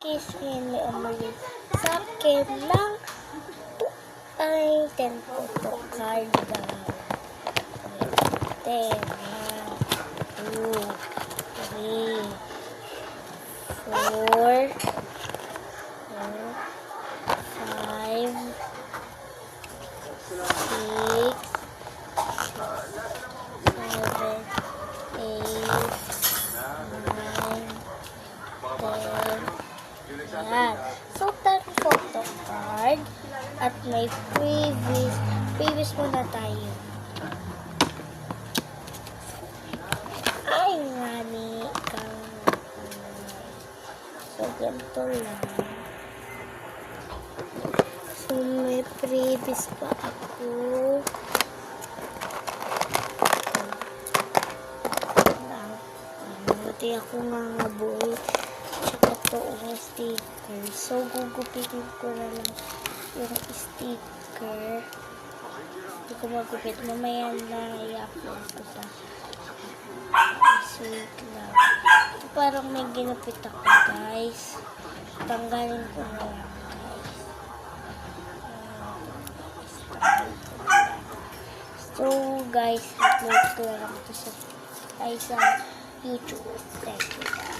kiss me umuwi sa akin ng ay 10 photo card daw. 10, 1, 2, 3, 4, 5, 6, 7, 8, 9, 10. Yan. So, 10 photo card at may previous muna tayo. Ay, ngani ka. So, ganito lang. So, may previous pa ako. Buti ako nga boy. Tsaka to ang sticker. So, gugupitin ko na lang yung sticker. Hindi ko magupit. Mamaya na i-upload ko sa sweet lang. Ito parang may ginupit ako, guys. Tanggalin ko na lang, guys. So, guys, upload ko na lang ito sa YouTube. Thank you, guys.